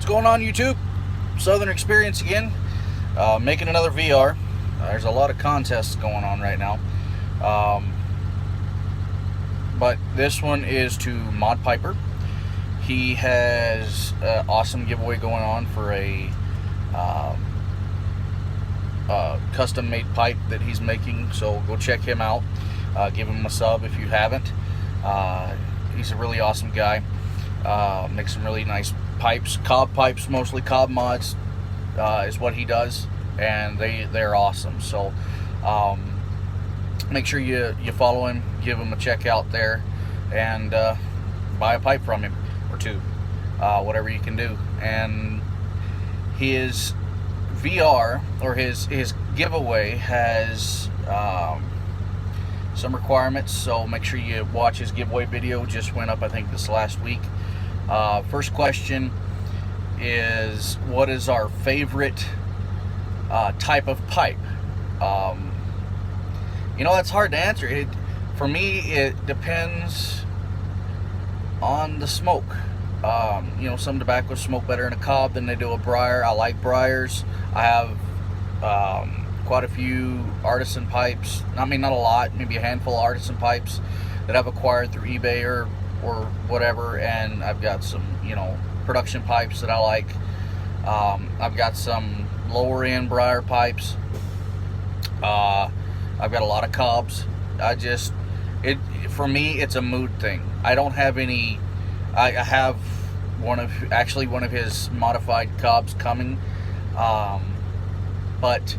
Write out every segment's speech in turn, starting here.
going on, YouTube? Southern Experience again, making another VR. There's a lot of contests going on right now, but this one is to MOD Piper. He has an awesome giveaway going on for a custom made pipe that he's making, so go check him out. Give him a sub if you haven't. He's a really awesome guy. Makes some really nice pipes, cob pipes, mostly cob mods is what he does, and they're awesome. So make sure you follow him, give him a check out there, and buy a pipe from him or two, whatever you can do. And his VR, or his giveaway, has some requirements, so make sure you watch his giveaway video. Just went up, I think, this last week. First question is, what is our favorite type of pipe? That's hard to answer. For me, it depends on the smoke. Some tobaccos smoke better in a cob than they do a briar. I like briars. I have quite a few artisan pipes. I mean, not a lot, maybe a handful of artisan pipes that I've acquired through eBay or whatever, and I've got some, production pipes that I like. I've got some lower end briar pipes. I've got a lot of cobs. For me, it's a mood thing. I don't have any. I have one of his modified cobs coming, but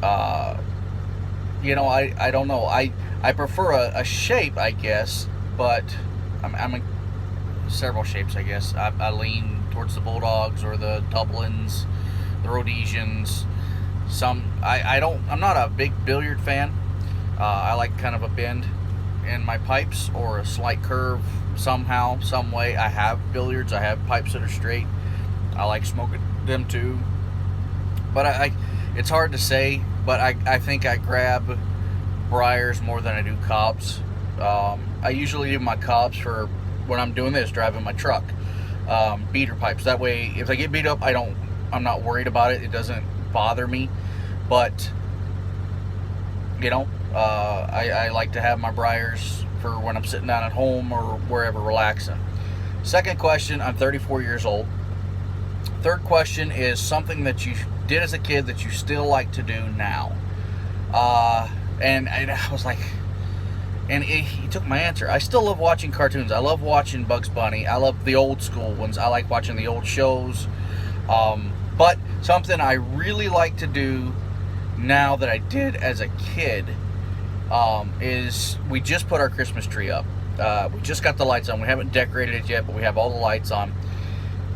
I don't know. I prefer a shape, I guess, but I'm in several shapes, I guess. I lean towards the Bulldogs or the Dublins, the Rhodesians. I'm not a big billiard fan. I like kind of a bend in my pipes, or a slight curve somehow, some way. I have billiards. I have pipes that are straight. I like smoking them too. But it's hard to say, but I think I grab briars more than I do cobs. I usually do my cobs for when I'm doing this, driving my truck. Beater pipes. That way, if I get beat up, I'm not worried about it. It doesn't bother me. But I like to have my briars for when I'm sitting down at home or wherever relaxing. Second question, I'm 34 years old. Third question is something that you did as a kid that you still like to do now. And I was like, and he took my answer. I still love watching cartoons. I love watching Bugs Bunny. I love the old school ones. I like watching the old shows. But something I really like to do now that I did as a kid is we just put our Christmas tree up. We just got the lights on. We haven't decorated it yet, but we have all the lights on.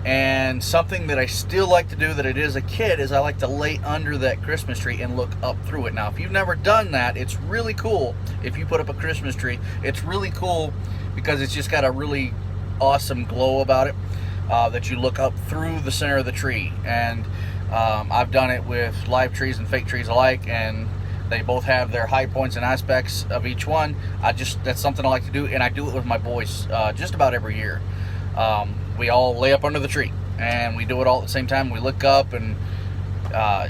And something that I still like to do that I did as a kid is I like to lay under that Christmas tree and look up through it. Now, if you've never done that, it's really cool. If you put up a Christmas tree, it's really cool because it's just got a really awesome glow about it, that you look up through the center of the tree. And I've done it with live trees and fake trees alike, and they both have their high points and aspects of each one. That's something I like to do, and I do it with my boys just about every year. We all lay up under the tree, and we do it all at the same time. We look up, and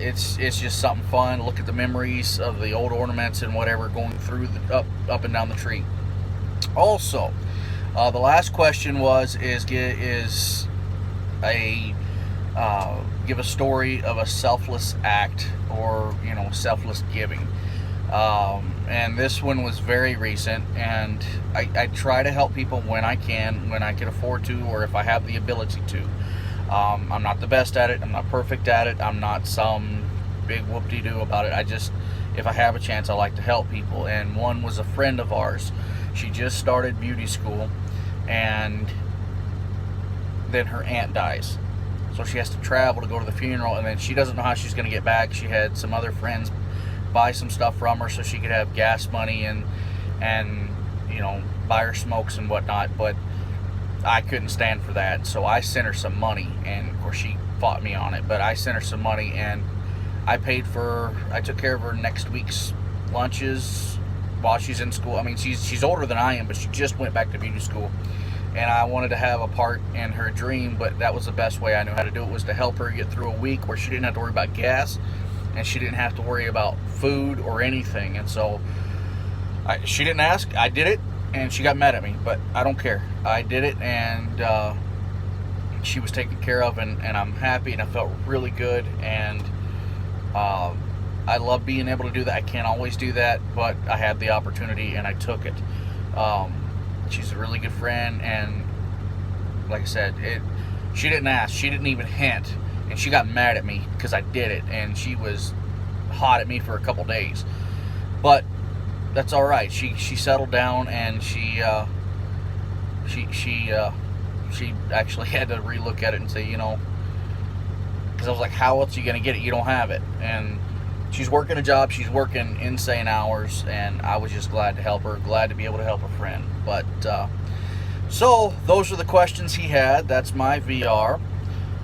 it's just something fun. Look at the memories of the old ornaments and whatever going through the up and down the tree. Also, the last question give a story of a selfless act, or selfless giving. And this one was very recent, and I try to help people when I can afford to, or if I have the ability to. I'm not the best at it. I'm not perfect at it. I'm not some big whoop-de-doo about it. If I have a chance, I like to help people. And one was a friend of ours. She just started beauty school, and then her aunt dies. So she has to travel to go to the funeral, and then she doesn't know how she's going to get back. She had some other friends buy some stuff from her so she could have gas money and buy her smokes and whatnot, but I couldn't stand for that, so I sent her some money, and of course she fought me on it, but I sent her some money, and I took care of her next week's lunches while she's in school. I mean, she's older than I am, but she just went back to beauty school, and I wanted to have a part in her dream, but that was the best way I knew how to do it, was to help her get through a week where she didn't have to worry about gas and she didn't have to worry about food or anything. And so she didn't ask, I did it, and she got mad at me, but I don't care. I did it, and she was taken care of, and I'm happy, and I felt really good, and I love being able to do that. I can't always do that, but I had the opportunity and I took it. She's a really good friend, and like I said, she didn't ask, she didn't even hint, and she got mad at me because I did it, and she was hot at me for a couple days. But that's all right. She settled down, and she actually had to relook at it and say, you know, because I was like, how else are you going to get it? You don't have it. And she's working a job. She's working insane hours, and I was just glad to help her, glad to be able to help a friend. But so those are the questions he had. That's my VR.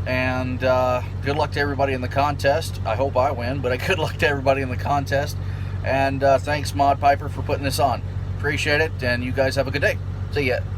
And good luck to everybody in the contest. I hope I win, but good luck to everybody in the contest. And thanks, MOD Piper, for putting this on. Appreciate it, and you guys have a good day. See ya.